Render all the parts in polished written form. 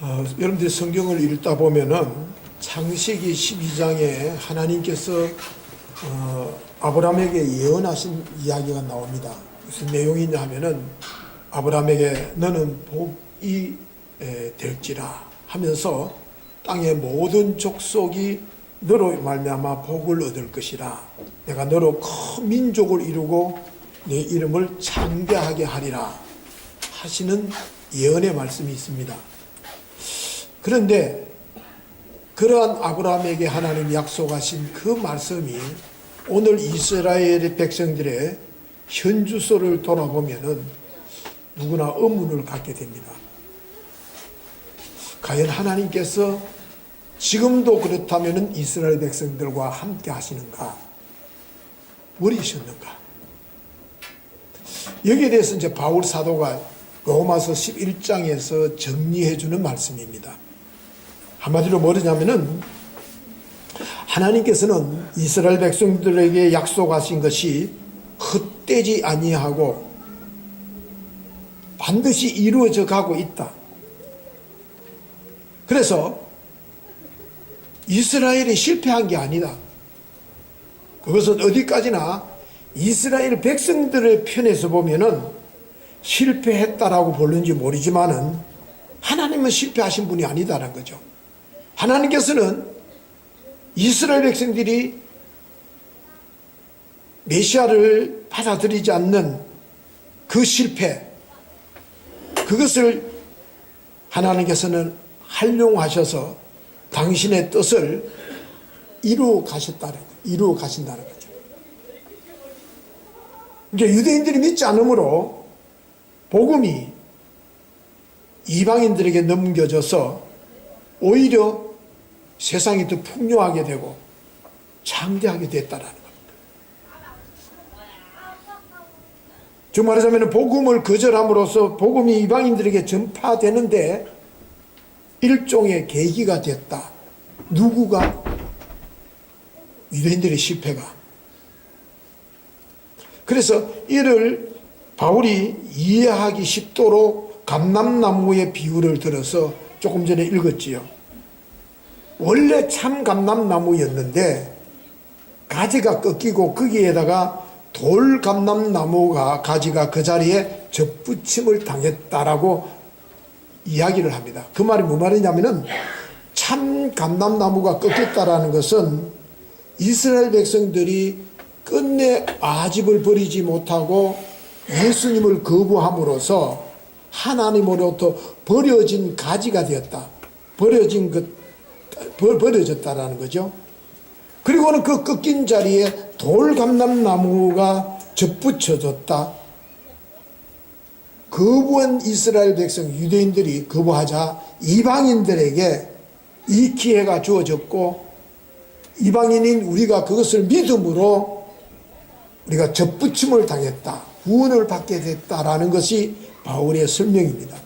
여러분들이 성경을 읽다 보면은 창세기 12장에 하나님께서 아브라함에게 예언하신 이야기가 나옵니다. 무슨 내용이냐 하면은 아브라함에게 너는 복이 될지라 하면서 땅의 모든 족속이 너로 말미암아 복을 얻을 것이라. 내가 너로 큰 민족을 이루고 내 이름을 창대하게 하리라 하시는 예언의 말씀이 있습니다. 그런데 그러한 아브라함에게 하나님 약속하신 그 말씀이 오늘 이스라엘 백성들의 현주소를 돌아보면은 누구나 의문을 갖게 됩니다. 과연 하나님께서 지금도 그렇다면은 이스라엘 백성들과 함께 하시는가? 버리셨는가? 여기에 대해서 이제 바울 사도가 로마서 11장에서 정리해 주는 말씀입니다. 한마디로 뭐냐면은 하나님께서는 이스라엘 백성들에게 약속하신 것이 헛되지 아니하고 반드시 이루어져 가고 있다. 그래서 이스라엘이 실패한 게 아니다. 그것은 어디까지나 이스라엘 백성들의 편에서 보면은 실패했다라고 보는지 모르지만은 하나님은 실패하신 분이 아니다라는 거죠. 하나님께서는 이스라엘 백성들이 메시아를 받아들이지 않는 그 실패, 그것을 하나님께서는 활용하셔서 당신의 뜻을 이루어 가신다는 거죠. 이제 유대인들이 믿지 않으므로 복음이 이방인들에게 넘겨져서 오히려 세상이 더 풍요하게 되고 창대하게 됐다라는 겁니다. 즉 말하자면 복음을 거절함으로써 복음이 이방인들에게 전파되는데 일종의 계기가 됐다. 누구가? 유대인들의 실패가. 그래서 이를 바울이 이해하기 쉽도록 감람나무의 비유를 들어서 조금 전에 읽었지요. 원래 참 감람나무였는데 가지가 꺾이고 거기에다가 돌감람나무가 가지가 그 자리에 접붙임을 당했다라고 이야기를 합니다. 그 말이 무슨 말이냐면은 참 감람나무가 꺾였다라는 것은 이스라엘 백성들이 끝내 아집을 버리지 못하고 예수님을 거부함으로써 하나님으로부터 버려진 가지가 되었다. 버려졌다라는 거죠. 그리고는 그 꺾인 자리에 돌감람나무가 접붙여졌다. 거부한 이스라엘 백성 유대인들이 거부하자 이방인들에게 이 기회가 주어졌고 이방인인 우리가 그것을 믿음으로 우리가 접붙임을 당했다. 구원을 받게 됐다라는 것이 바울의 설명입니다.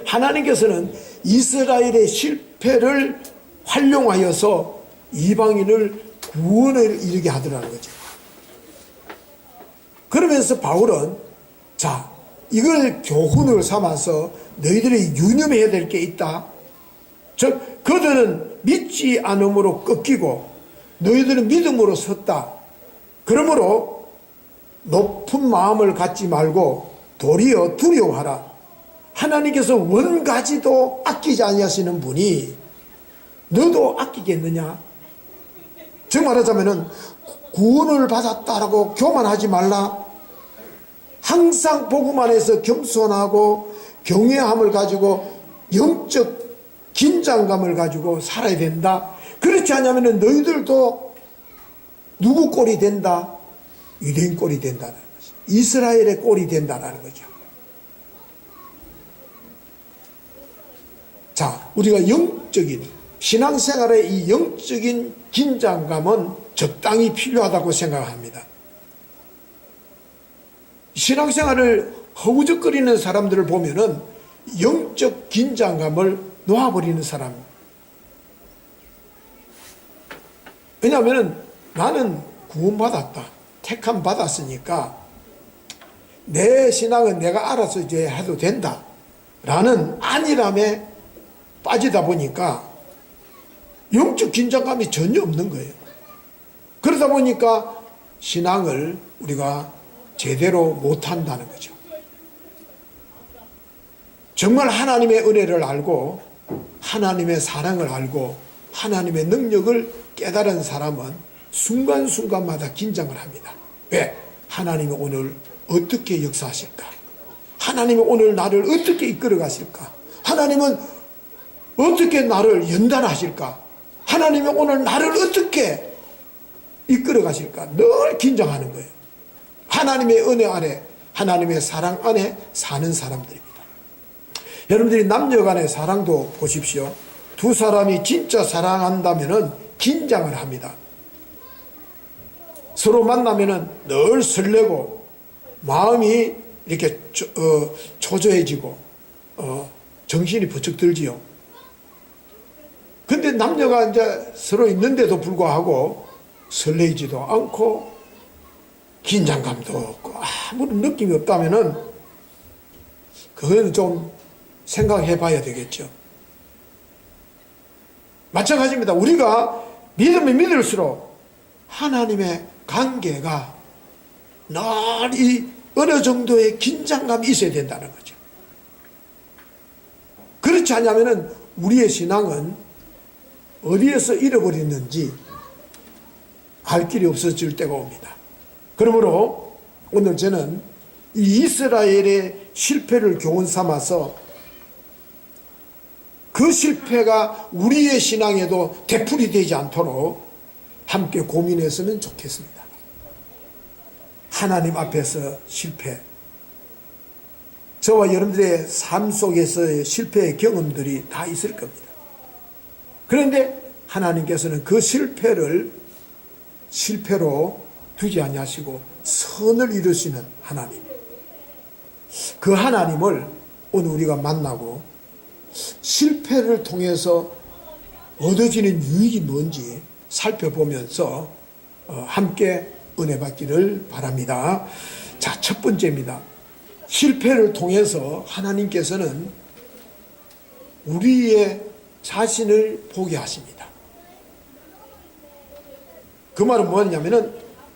하나님께서는 이스라엘의 실패를 활용하여서 이방인을 구원을 이루게 하더라는 거죠. 그러면서 바울은 자, 이걸 교훈을 삼아서 너희들이 유념해야 될 게 있다. 즉 그들은 믿지 않음으로 꺾이고 너희들은 믿음으로 섰다. 그러므로 높은 마음을 갖지 말고 도리어 두려워하라. 하나님께서 원가지도 아끼지 아니하시는 분이 너도 아끼겠느냐? 즉 말하자면은 구원을 받았다라고 교만하지 말라. 항상 복음 안에서 겸손하고 경외함을 가지고 영적 긴장감을 가지고 살아야 된다. 그렇지 않으면 너희들도 누구 꼴이 된다? 유대인 꼴이 된다는 거죠. 이스라엘의 꼴이 된다는 거죠. 자, 우리가 영적인 신앙생활의 이 영적인 긴장감은 적당히 필요하다고 생각합니다. 신앙생활을 허우적거리는 사람들을 보면은 영적 긴장감을 놓아버리는 사람. 왜냐하면 나는 구원받았다. 택함 받았으니까 내 신앙은 내가 알아서 이제 해도 된다. 라는 안일함에 빠지다 보니까 영적 긴장감이 전혀 없는 거예요. 그러다 보니까 신앙을 우리가 제대로 못한다는 거죠. 정말 하나님의 은혜를 알고 하나님의 사랑을 알고 하나님의 능력을 깨달은 사람은 순간순간마다 긴장을 합니다. 왜? 하나님이 오늘 어떻게 역사하실까? 하나님이 오늘 나를 어떻게 이끌어 가실까? 하나님은 어떻게 나를 연단하실까? 하나님이 오늘 나를 어떻게 이끌어 가실까? 늘 긴장하는 거예요. 하나님의 은혜 아래, 하나님의 사랑 안에 사는 사람들입니다. 여러분들이 남녀 간의 사랑도 보십시오. 두 사람이 진짜 사랑한다면 긴장을 합니다. 서로 만나면 늘 설레고 마음이 이렇게 초조해지고 정신이 번쩍 들지요. 근데 남녀가 이제 서로 있는데도 불구하고 설레지도 않고 긴장감도 없고 아무런 느낌이 없다면은 그건 좀 생각해 봐야 되겠죠. 마찬가지입니다. 우리가 믿으면 믿을수록 하나님의 관계가 늘 이 어느 정도의 긴장감이 있어야 된다는 거죠. 그렇지 않으면 우리의 신앙은 어디에서 잃어버렸는지 알 길이 없어질 때가 옵니다. 그러므로 오늘 저는 이 이스라엘의 실패를 교훈 삼아서 그 실패가 우리의 신앙에도 되풀이 되지 않도록 함께 고민했으면 좋겠습니다. 하나님 앞에서 실패, 저와 여러분들의 삶 속에서의 실패의 경험들이 다 있을 겁니다. 그런데 하나님께서는 그 실패를 실패로 두지 아니하시고 선을 이루시는 하나님, 그 하나님을 오늘 우리가 만나고 실패를 통해서 얻어지는 유익이 뭔지 살펴보면서 함께 은혜 받기를 바랍니다. 자, 첫 번째입니다. 실패를 통해서 하나님께서는 우리의 자신을 보게 하십니다. 그 말은 뭐냐면은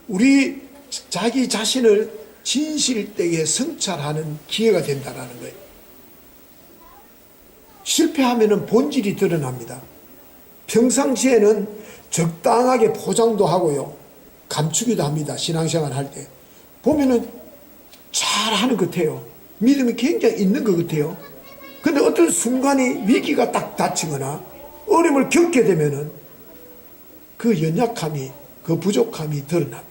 우리 자기 자신을 진실되게 성찰하는 기회가 된다는 거예요. 실패하면은 본질이 드러납니다. 평상시에는 적당하게 포장도 하고요, 감추기도 합니다. 신앙생활 할 때 보면은 잘하는 것 같아요. 믿음이 굉장히 있는 것 같아요. 근데 어떤 순간이 위기가 딱 닥치거나 어려움을 겪게 되면은 그 연약함이, 그 부족함이 드러납니다.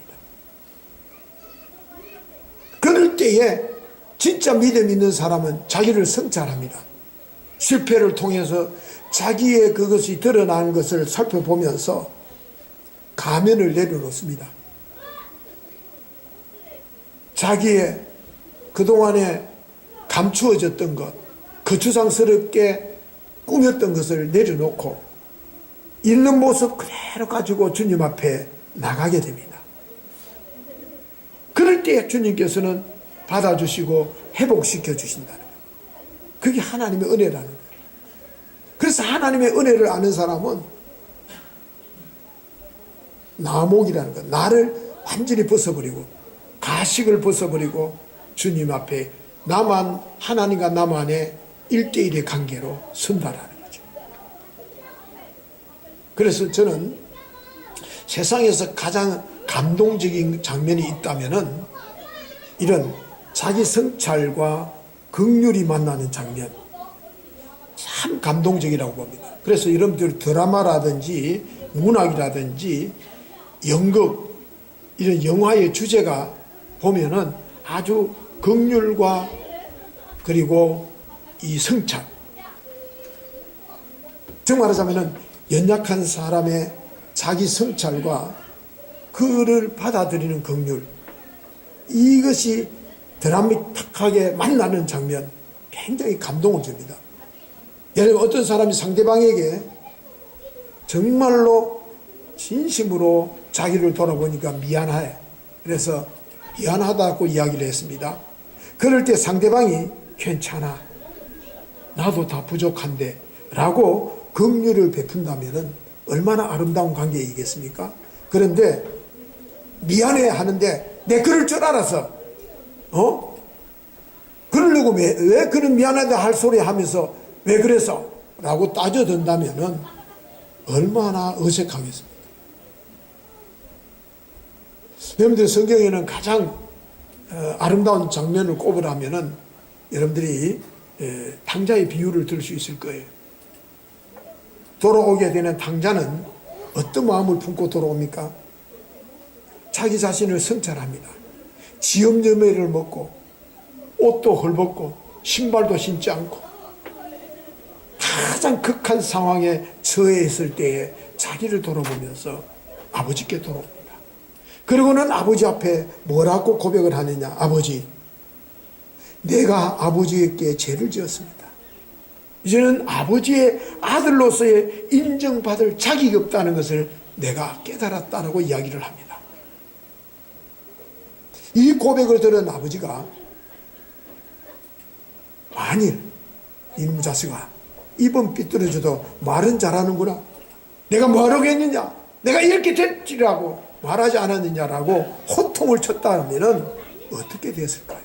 그럴 때에 진짜 믿음 있는 사람은 자기를 성찰합니다. 실패를 통해서 자기의 그것이 드러나는 것을 살펴보면서 가면을 내려놓습니다. 자기의 그동안에 감추어졌던 것, 거추장스럽게 꾸몄던 것을 내려놓고 있는 모습 그대로 가지고 주님 앞에 나가게 됩니다. 그럴 때 주님께서는 받아주시고 회복시켜 주신다는 거예요. 그게 하나님의 은혜라는 거예요. 그래서 하나님의 은혜를 아는 사람은 나목이라는 것, 나를 완전히 벗어버리고 가식을 벗어버리고 주님 앞에 나만, 하나님과 나만의 1대1의 관계로 선다라는 거죠. 그래서 저는 세상에서 가장 감동적인 장면이 있다면은 이런 자기 성찰과 긍휼이 만나는 장면, 참 감동적이라고 봅니다. 그래서 여러분들 드라마라든지 문학이라든지 연극, 이런 영화의 주제가 보면은 아주 긍휼과 그리고 이 성찰, 정말 말하자면은 연약한 사람의 자기 성찰과 그를 받아들이는 긍휼, 이것이 드라마틱하게 만나는 장면, 굉장히 감동을 줍니다. 예를 들면 어떤 사람이 상대방에게 정말로 진심으로 자기를 돌아보니까 미안해, 그래서 미안하다고 이야기를 했습니다. 그럴 때 상대방이 괜찮아, 나도 다 부족한데 라고 긍휼을 베푼다면 얼마나 아름다운 관계이겠습니까? 그런데 미안해 하는데 내 그럴 줄 알았어. 그러려고 왜 그런 미안하다 할 소리 하면서 왜 그래서? 라고 따져든다면 얼마나 어색하겠습니까? 여러분들 성경에는 가장 아름다운 장면을 꼽으라면은 여러분들이 탕자의 비유를 들 수 있을 거예요. 돌아오게 되는 탕자는 어떤 마음을 품고 돌아옵니까? 자기 자신을 성찰합니다. 지엄여매를 먹고 옷도 헐벗고 신발도 신지 않고 가장 극한 상황에 처해 있을 때에 자기를 돌아보면서 아버지께 돌아옵니다. 그리고는 아버지 앞에 뭐라고 고백을 하느냐? 아버지, 내가 아버지께 죄를 지었습니다. 이제는 아버지의 아들로서의 인정받을 자격이 없다는 것을 내가 깨달았다라고 이야기를 합니다. 이 고백을 들은 아버지가 만일 이놈 자식아 입은 삐뚤어져도 말은 잘하는구나. 내가 뭐하라고 했느냐? 내가 이렇게 됐지라고 말하지 않았느냐라고 호통을 쳤다면 어떻게 됐을까요?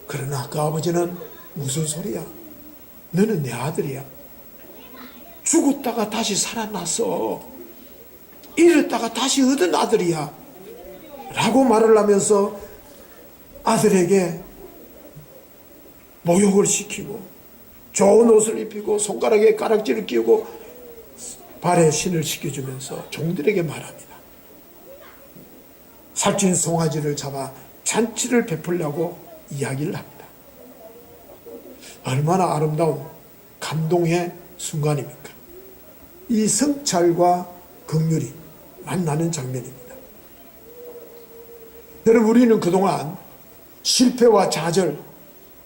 그러나 그 아버지는 무슨 소리야? 너는 내 아들이야. 죽었다가 다시 살아났어. 잃었다가 다시 얻은 아들이야. 라고 말을 하면서 아들에게 목욕을 시키고 좋은 옷을 입히고 손가락에 가락지를 끼우고 발에 신을 시켜주면서 종들에게 말합니다. 살찐 송아지를 잡아 잔치를 베풀려고 이야기를 합니다. 얼마나 아름다운 감동의 순간입니까? 이 성찰과 긍휼이 만나는 장면입니다. 여러분, 우리는 그동안 실패와 좌절,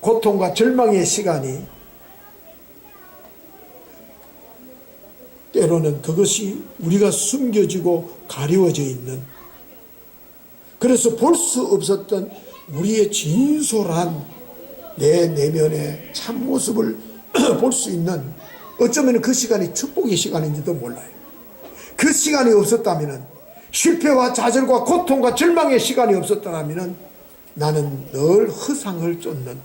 고통과 절망의 시간이 때로는 그것이 우리가 숨겨지고 가리워져 있는, 그래서 볼 수 없었던 우리의 진솔한 내 내면의 참모습을 볼 수 있는, 어쩌면 그 시간이 축복의 시간인지도 몰라요. 그 시간이 없었다면, 실패와 좌절과 고통과 절망의 시간이 없었다면 나는 늘 허상을 쫓는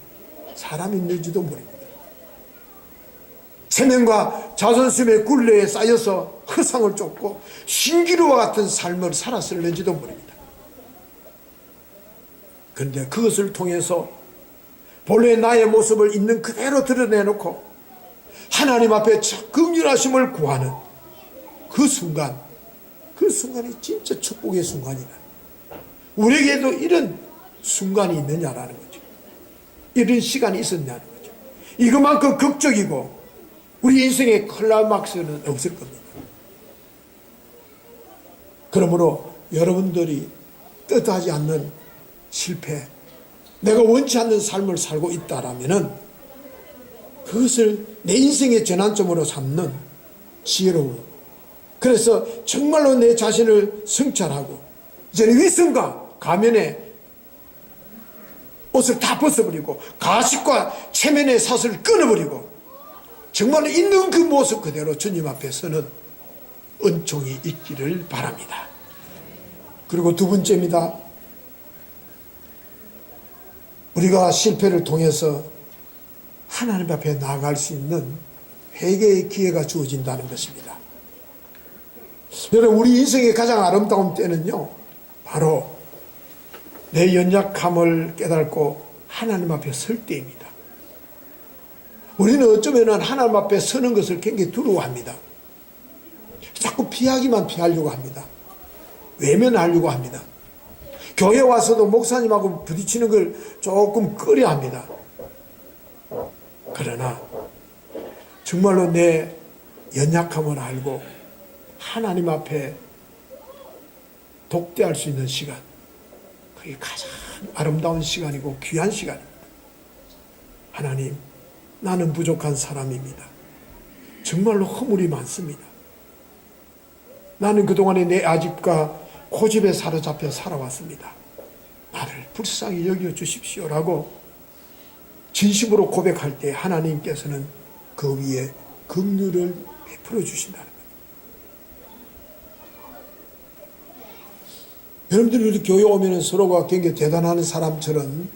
사람인지도 모릅니다. 체면과 자존심의 굴레에 쌓여서 허상을 쫓고 신기루와 같은 삶을 살았을는지도 모릅니다. 그런데 그것을 통해서 본래 나의 모습을 있는 그대로 드러내놓고 하나님 앞에 긍휼하심을 구하는 그 순간이 진짜 축복의 순간이다. 우리에게도 이런 순간이 있느냐라는 거죠. 이런 시간이 있었냐는 거죠. 이것만큼 극적이고 우리 인생의 클라이막스는 없을 겁니다. 그러므로 여러분들이 뜻하지 않는 실패, 내가 원치 않는 삶을 살고 있다라면은 그것을 내 인생의 전환점으로 삼는 지혜로운, 그래서 정말로 내 자신을 성찰하고 이제는 위선과 가면에 옷을 다 벗어버리고 가식과 체면의 사슬을 끊어버리고 정말로 있는 그 모습 그대로 주님 앞에 서는 은총이 있기를 바랍니다. 그리고 두 번째입니다. 우리가 실패를 통해서 하나님 앞에 나아갈 수 있는 회개의 기회가 주어진다는 것입니다. 여러분, 우리 인생의 가장 아름다운 때는요, 바로 내 연약함을 깨닫고 하나님 앞에 설 때입니다. 우리는 어쩌면 하나님 앞에 서는 것을 굉장히 두려워합니다. 자꾸 피하려고 합니다. 외면하려고 합니다. 교회 와서도 목사님하고 부딪히는 걸 조금 꺼려합니다. 그러나 정말로 내 연약함을 알고 하나님 앞에 독대할 수 있는 시간, 그게 가장 아름다운 시간이고 귀한 시간입니다. 하나님, 나는 부족한 사람입니다. 정말로 허물이 많습니다. 나는 그동안에 내 아집과 고집에 사로잡혀 살아왔습니다. 나를 불쌍히 여겨 주십시오라고 진심으로 고백할 때 하나님께서는 그 위에 긍휼을 베풀어 주신다는 거예요. 여러분들이 우리 교회 오면 서로가 굉장히 대단한 사람처럼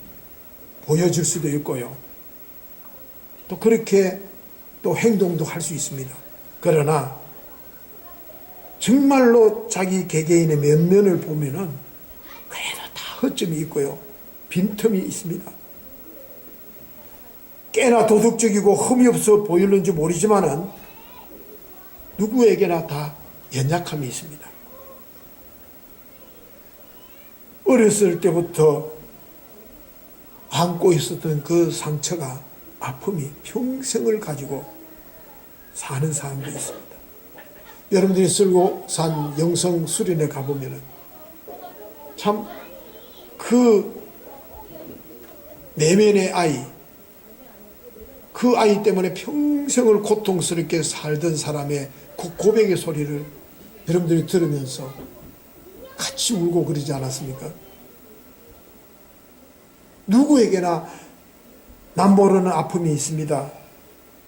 보여질 수도 있고요. 또 그렇게 또 행동도 할 수 있습니다. 그러나 정말로 자기 개개인의 면면을 보면은 그래도 다 허점이 있고요. 빈틈이 있습니다. 꽤나 도덕적이고 흠이 없어 보이는지 모르지만은 누구에게나 다 연약함이 있습니다. 어렸을 때부터 안고 있었던 그 상처가 아픔이 평생을 가지고 사는 사람도 있습니다. 여러분들이 쓸고산 영성 수련회 가보면은 참 그 내면의 아이, 그 아이 때문에 평생을 고통스럽게 살던 사람의 그 고백의 소리를 여러분들이 들으면서 같이 울고 그러지 않았습니까? 누구에게나 남 모르는 아픔이 있습니다.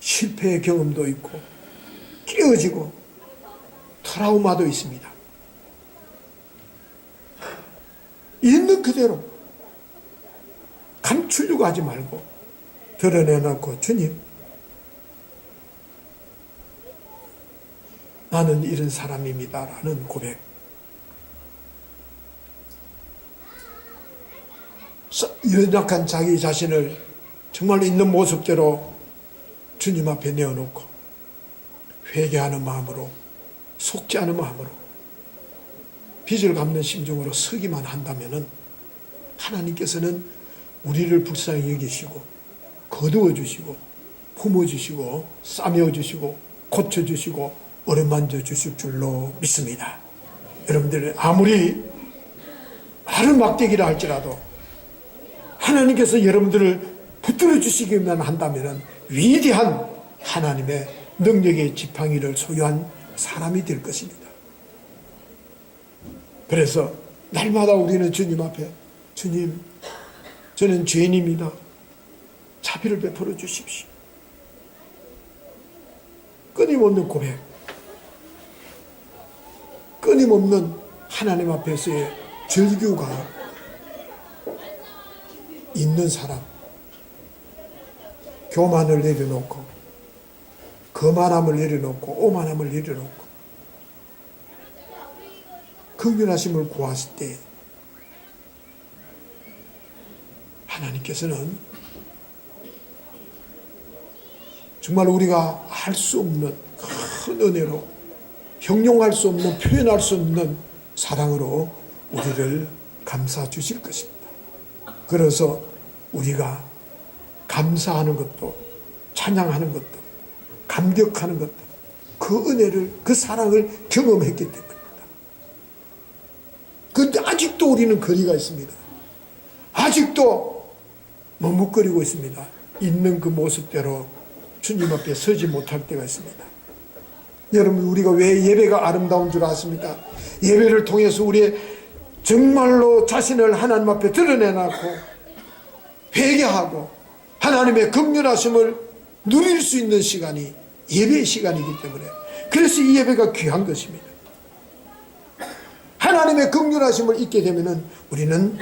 실패의 경험도 있고 깨어지고 트라우마도 있습니다. 있는 그대로 감추려고 하지 말고 드러내놓고, 주님, 나는 이런 사람입니다 라는 고백. 연약한 자기 자신을 정말로 있는 모습대로 주님 앞에 내어놓고 회개하는 마음으로, 속지 않은 마음으로, 빚을 갚는 심정으로 서기만 한다면은 하나님께서는 우리를 불쌍히 여기시고 거두어 주시고 품어 주시고 싸매어 주시고 고쳐 주시고 어루만져 주실 줄로 믿습니다. 여러분들 아무리 마른 막대기라 할지라도 하나님께서 여러분들을 붙들어 주시기만 한다면 위대한 하나님의 능력의 지팡이를 소유한 사람이 될 것입니다. 그래서 날마다 우리는 주님 앞에, 주님, 저는 죄인입니다. 자비를 베풀어 주십시오. 끊임없는 고백, 끊임없는 하나님 앞에서의 절규가 있는 사람, 교만을 내려놓고 거만함을 내려놓고 오만함을 내려놓고 긍휼하심을 구하실 때 하나님께서는 정말 우리가 알 수 없는 큰 은혜로, 형용할 수 없는, 표현할 수 없는 사랑으로 우리를 감싸 주실 것입니다. 그래서 우리가 감사하는 것도, 찬양하는 것도, 감격하는 것도 그 은혜를, 그 사랑을 경험했기 때문입니다. 그런데 아직도 우리는 거리가 있습니다. 아직도 머뭇거리고 있습니다. 있는 그 모습대로 주님 앞에 서지 못할 때가 있습니다. 여러분, 우리가 왜 예배가 아름다운 줄 아십니까? 예배를 통해서 우리의 정말로 자신을 하나님 앞에 드러내놓고 회개하고 하나님의 긍휼하심을 누릴 수 있는 시간이 예배의 시간이기 때문에, 그래서 이 예배가 귀한 것입니다. 하나님의 긍휼하심을 잊게 되면 우리는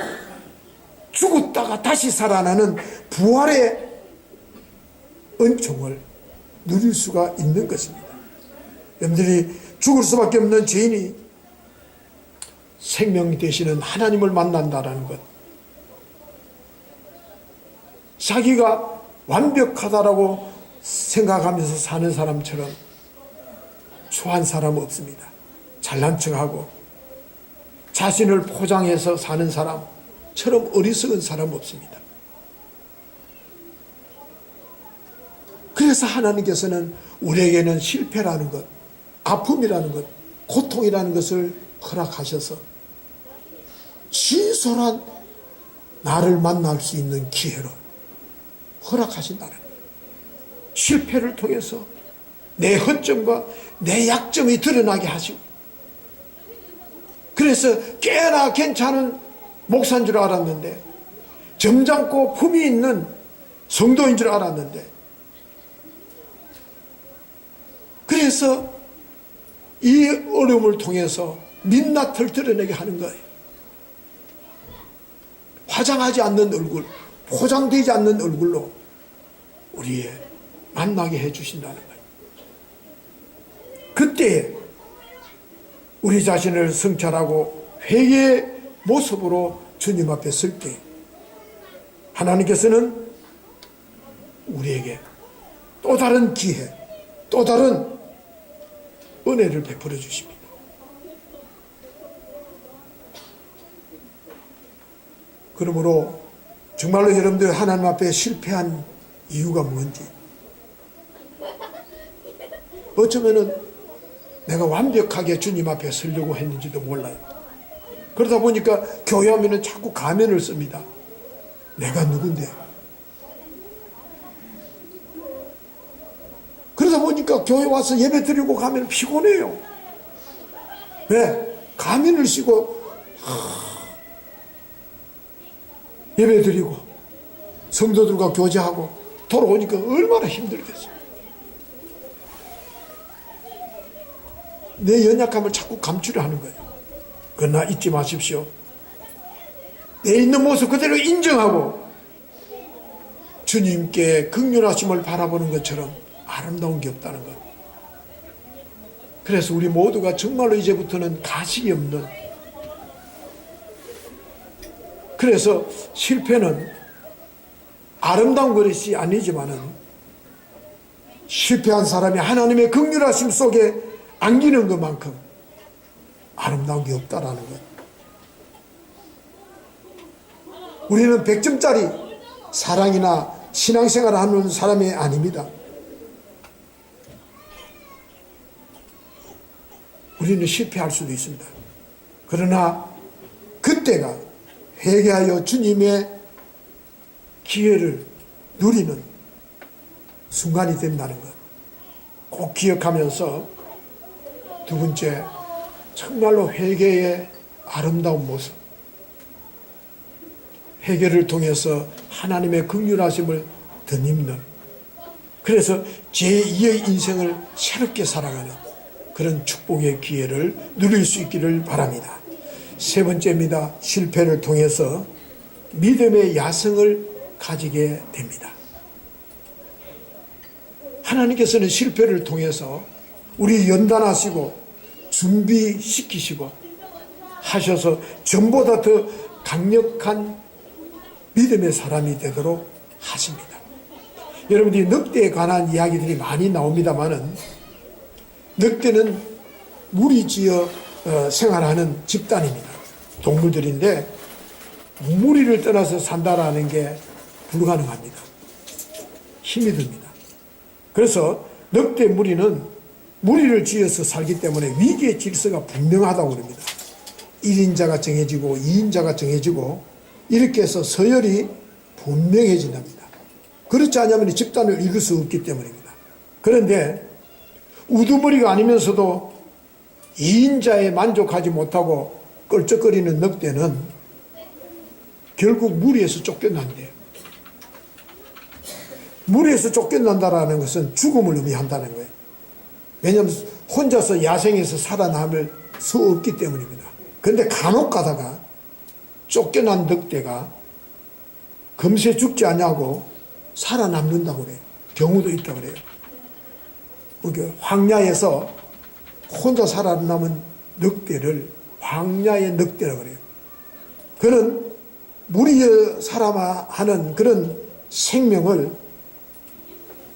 죽었다가 다시 살아나는 부활의 은총을 누릴 수가 있는 것입니다. 여러분들이 죽을 수밖에 없는 죄인이 생명 되시는 하나님을 만난다는 것, 자기가 완벽하다라고 생각하면서 사는 사람처럼 초한 사람은 없습니다. 잘난 척하고 자신을 포장해서 사는 사람처럼 어리석은 사람은 없습니다. 그래서 하나님께서는 우리에게는 실패라는 것, 아픔이라는 것, 고통이라는 것을 허락하셔서 진솔한 나를 만날 수 있는 기회로 허락하신다는 거예요. 실패를 통해서 내 허점과 내 약점이 드러나게 하시고, 그래서 꽤나 괜찮은 목사인 줄 알았는데 점잖고 품이 있는 성도인 줄 알았는데, 그래서 이 어려움을 통해서 민낯을 드러내게 하는 거예요. 화장하지 않는 얼굴, 포장되지 않는 얼굴로 우리의 만나게 해주신다는 거예요. 그때 우리 자신을 성찰하고 회개의 모습으로 주님 앞에 설 때 하나님께서는 우리에게 또 다른 기회, 또 다른 은혜를 베풀어 주십니다. 그러므로 정말로 여러분들 하나님 앞에 실패한 이유가 뭔지, 어쩌면은 내가 완벽하게 주님 앞에 서려고 했는지도 몰라요. 그러다 보니까 교회 하면은 자꾸 가면을 씁니다. 내가 누군데? 그러다 보니까 교회 와서 예배 드리고 가면 피곤해요. 왜? 가면을 쓰고 예배 드리고 성도들과 교제하고 돌아오니까 얼마나 힘들겠어요. 내 연약함을 자꾸 감추려 하는 거예요. 그러나 잊지 마십시오. 내 있는 모습 그대로 인정하고 주님께 긍휼하심을 바라보는 것처럼 아름다운 게 없다는 것. 그래서 우리 모두가 정말로 이제부터는 가식이 없는, 그래서 실패는 아름다운 것이 아니지만은 실패한 사람이 하나님의 긍휼하심 속에 안기는 것만큼 아름다운 게 없다라는 것. 우리는 100점짜리 사랑이나 신앙생활을 하는 사람이 아닙니다. 우리는 실패할 수도 있습니다. 그러나 그때가 회개하여 주님의 기회를 누리는 순간이 된다는 것 꼭 기억하면서, 두 번째, 정말로 회개의 아름다운 모습, 회개를 통해서 하나님의 긍휼하심을 덧입는, 그래서 제2의 인생을 새롭게 살아가는 그런 축복의 기회를 누릴 수 있기를 바랍니다. 세 번째입니다. 실패를 통해서 믿음의 야성을 가지게 됩니다. 하나님께서는 실패를 통해서 우리 연단하시고 준비시키시고 하셔서 전보다 더 강력한 믿음의 사람이 되도록 하십니다. 여러분들이 늑대에 관한 이야기들이 많이 나옵니다만은, 늑대는 무리 지어 생활하는 집단입니다. 동물들인데 무리를 떠나서 산다라는 게 불가능합니다. 힘이 듭니다. 그래서 늑대 무리는 무리를 지어서 살기 때문에 위기의 질서가 분명하다고 합니다. 1인자가 정해지고 2인자가 정해지고 이렇게 해서 서열이 분명해진답니다. 그렇지 않으면 집단을 이룰 수 없기 때문입니다. 그런데 우두머리가 아니면서도 2인자에 만족하지 못하고 껄쩍거리는 늑대는 결국 무리에서 쫓겨난대요. 무리에서 쫓겨난다는 것은 죽음을 의미한다는 거예요. 왜냐하면 혼자서 야생에서 살아남을 수 없기 때문입니다. 그런데 간혹 가다가 쫓겨난 늑대가 금세 죽지 않냐고 살아남는다고 그래요. 경우도 있다고 그래요. 황야에서 혼자 살아남은 늑대를 황야의 늑대라고 그래요. 그는 무리에 살아하는 그런 생명을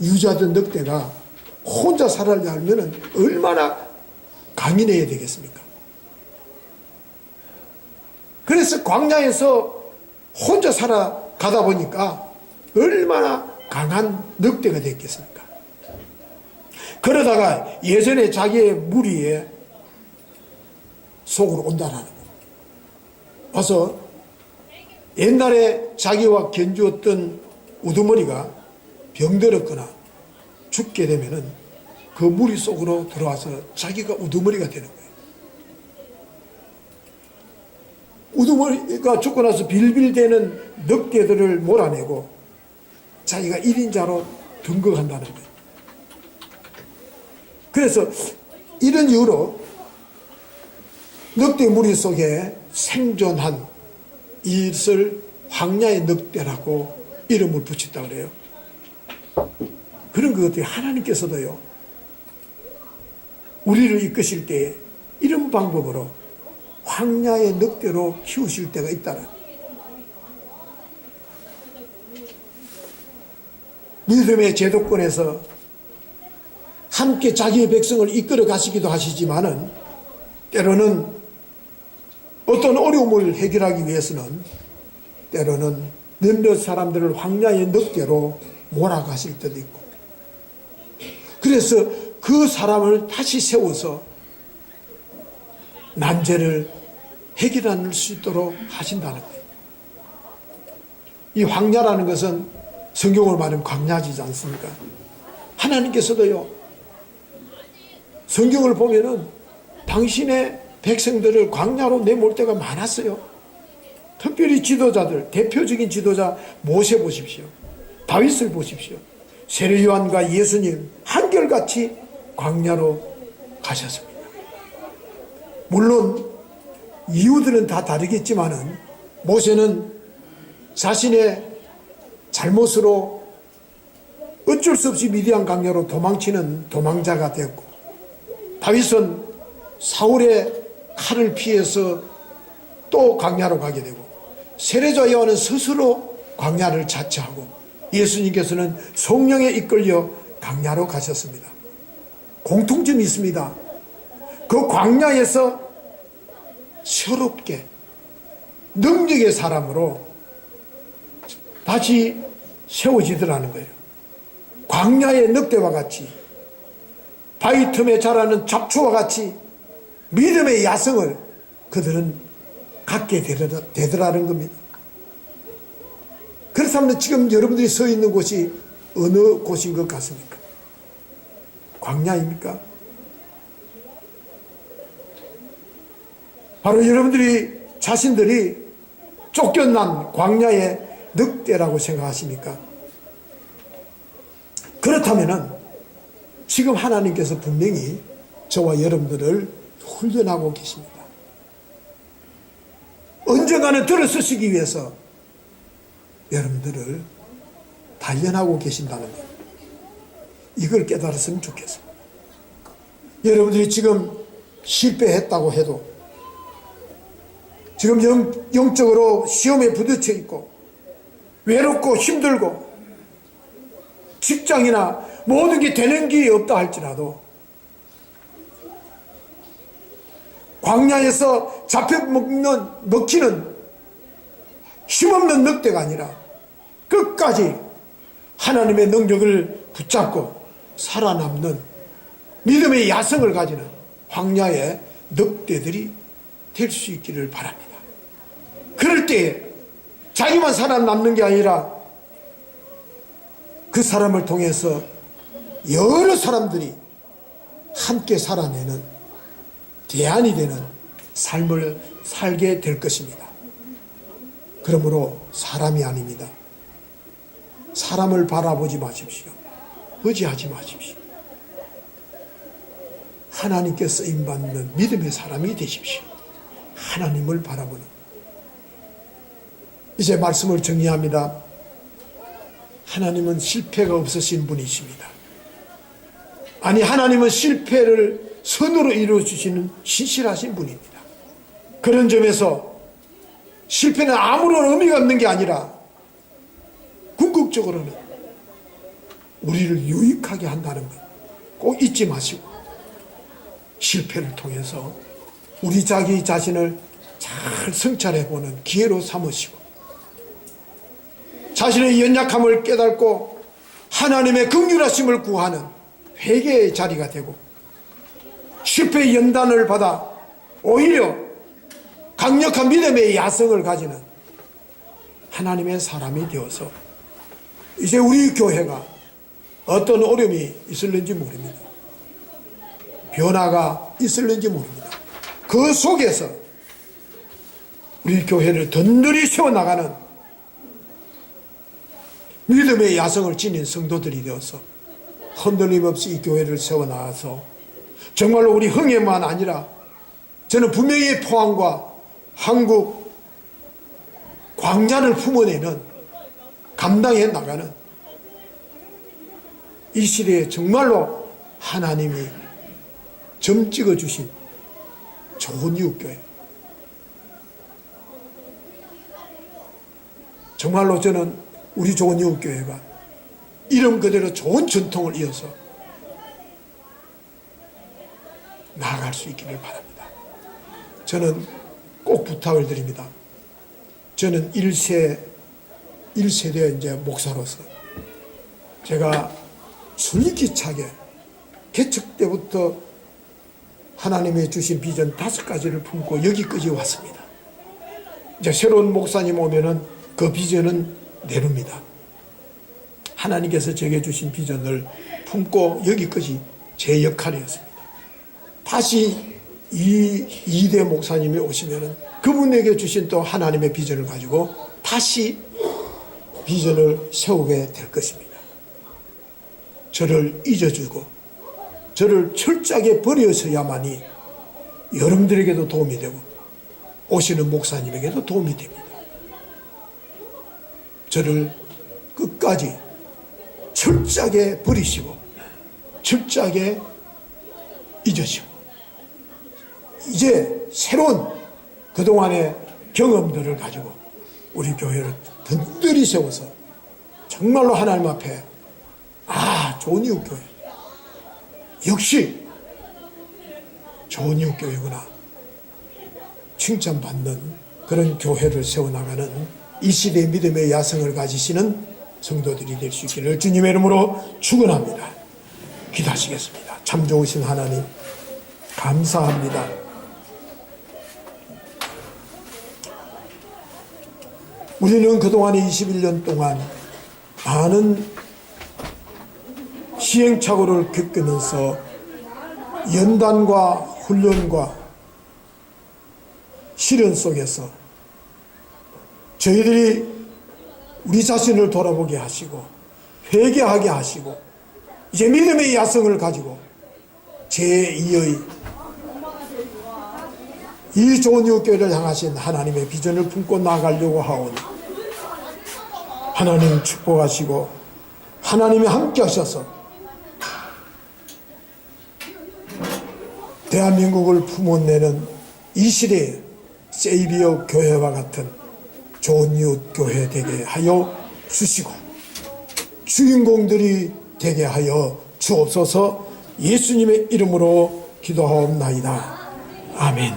유지하던 늑대가 혼자 살아가려면 얼마나 강인해야 되겠습니까? 그래서 광야에서 혼자 살아가다 보니까 얼마나 강한 늑대가 됐겠습니까? 그러다가 예전에 자기의 무리에 속으로 온다라는 거예요. 와서 옛날에 자기와 견주었던 우두머리가 병들었거나 죽게 되면은 그 무리 속으로 들어와서 자기가 우두머리가 되는 거예요. 우두머리가 죽고 나서 빌빌대는 늑대들을 몰아내고 자기가 1인자로 등극한다는 거예요. 그래서 이런 이유로 늑대 무리 속에 생존한 이것을 황야의 늑대라고 이름을 붙였다 그래요. 그런 것들이 하나님께서도요, 우리를 이끄실 때에 이런 방법으로 황야의 늑대로 키우실 때가 있다라. 믿음의 제도권에서 함께 자기의 백성을 이끌어 가시기도 하시지만은 때로는 어떤 어려움을 해결하기 위해서는 때로는 몇몇 사람들을 황야의 늑대로 몰아가실 때도 있고, 그래서 그 사람을 다시 세워서 난제를 해결할 수 있도록 하신다는 거예요. 이 황야라는 것은 성경을 말하면 광야지지 않습니까? 하나님께서도요, 성경을 보면은 당신의 백성들을 광야로 내몰 때가 많았어요. 특별히 지도자들, 대표적인 지도자 모세 보십시오. 다윗을 보십시오. 세례요한과 예수님 한결같이 광야로 가셨습니다. 물론 이유들은 다 다르겠지만은 모세는 자신의 잘못으로 어쩔 수 없이 미디안 광야로 도망치는 도망자가 되었고, 다윗은 사울의 칼을 피해서 또 광야로 가게 되고, 세례자 요한은 스스로 광야를 자처하고, 예수님께서는 성령에 이끌려 광야로 가셨습니다. 공통점이 있습니다. 그 광야에서 새롭게 능력의 사람으로 다시 세워지더라는 거예요. 광야의 늑대와 같이, 바위 틈에 자라는 잡초와 같이 믿음의 야성을 그들은 갖게 되더라는 겁니다. 그렇다면 지금 여러분들이 서 있는 곳이 어느 곳인 것 같습니까? 광야입니까? 바로 여러분들이 자신들이 쫓겨난 광야의 늑대라고 생각하십니까? 그렇다면은 지금 하나님께서 분명히 저와 여러분들을 훈련하고 계십니다. 언젠가는 들어서시기 위해서 여러분들을 단련하고 계신다는 것, 이걸 깨달았으면 좋겠습니다. 여러분들이 지금 실패했다고 해도, 지금 영적으로 시험에 부딪혀 있고 외롭고 힘들고 직장이나 모든 게 되는 게 없다 할지라도 광야에서 먹히는 힘없는 늑대가 아니라 끝까지 하나님의 능력을 붙잡고 살아남는 믿음의 야성을 가지는 광야의 늑대들이 될 수 있기를 바랍니다. 그럴 때 자기만 살아남는 게 아니라 그 사람을 통해서 여러 사람들이 함께 살아내는 대안이 되는 삶을 살게 될 것입니다. 그러므로 사람이 아닙니다. 사람을 바라보지 마십시오. 의지하지 마십시오. 하나님께 쓰임받는 믿음의 사람이 되십시오. 하나님을 바라보는. 이제 말씀을 정리합니다. 하나님은 실패가 없으신 분이십니다. 아니, 하나님은 실패를 선으로 이루어주시는 신실하신 분입니다. 그런 점에서 실패는 아무런 의미가 없는 게 아니라 궁극적으로는 우리를 유익하게 한다는 것 꼭 잊지 마시고, 실패를 통해서 우리 자기 자신을 잘 성찰해보는 기회로 삼으시고, 자신의 연약함을 깨닫고 하나님의 긍휼하심을 구하는 회개의 자리가 되고, 실패의 연단을 받아 오히려 강력한 믿음의 야성을 가지는 하나님의 사람이 되어서 이제 우리 교회가 어떤 어려움이 있을는지 모릅니다. 변화가 있을는지 모릅니다. 그 속에서 우리 교회를 든든히 세워나가는 믿음의 야성을 지닌 성도들이 되어서 흔들림 없이 이 교회를 세워나가서 정말로 우리 흥에만 아니라 저는 분명히 포항과 한국 광야를 품어내는 감당해 나가는 이 시대에 정말로 하나님이 점 찍어주신 좋은 이웃교회, 정말로 저는 우리 좋은 이웃교회가 이름 그대로 좋은 전통을 이어서 나아갈 수 있기를 바랍니다. 저는 꼭 부탁을 드립니다. 저는 1세대 이제 목사로서 제가 솔깃하게 개척 때부터 하나님이 주신 비전 5가지를 품고 여기까지 왔습니다. 이제 새로운 목사님 오면은 그 비전은 내놓습니다. 하나님께서 제게 주신 비전을 품고 여기까지 제 역할이었습니다. 다시 이대 목사님이 오시면은 그분에게 주신 또 하나님의 비전을 가지고 다시 비전을 세우게 될 것입니다. 저를 잊어주고 저를 철저하게 버려서야만이 여러분들에게도 도움이 되고 오시는 목사님에게도 도움이 됩니다. 저를 끝까지 철저하게 버리시고 철저하게 잊으시고 이제 새로운 그동안의 경험들을 가지고 우리 교회를 든든히 세워서 정말로 하나님 앞에 좋은 이웃교회, 역시 좋은 이웃교회구나 칭찬받는 그런 교회를 세워나가는 이 시대의 믿음의 야성을 가지시는 성도들이 될 수 있기를 주님의 이름으로 축원합니다. 기도하시겠습니다. 참 좋으신 하나님 감사합니다. 우리는 그동안의 21년 동안 많은 시행착오를 겪으면서 연단과 훈련과 시련 속에서 저희들이 우리 자신을 돌아보게 하시고 회개하게 하시고 이제 믿음의 야성을 가지고 제2의 이 좋은 이웃교회를 향하신 하나님의 비전을 품고 나아가려고 하오니 하나님 축복하시고 하나님이 함께 하셔서 대한민국을 품어내는 이 시대에 세이비어 교회와 같은 좋은 이웃 교회 되게 하여 주시고 주인공들이 되게 하여 주옵소서. 예수님의 이름으로 기도하옵나이다. 아멘.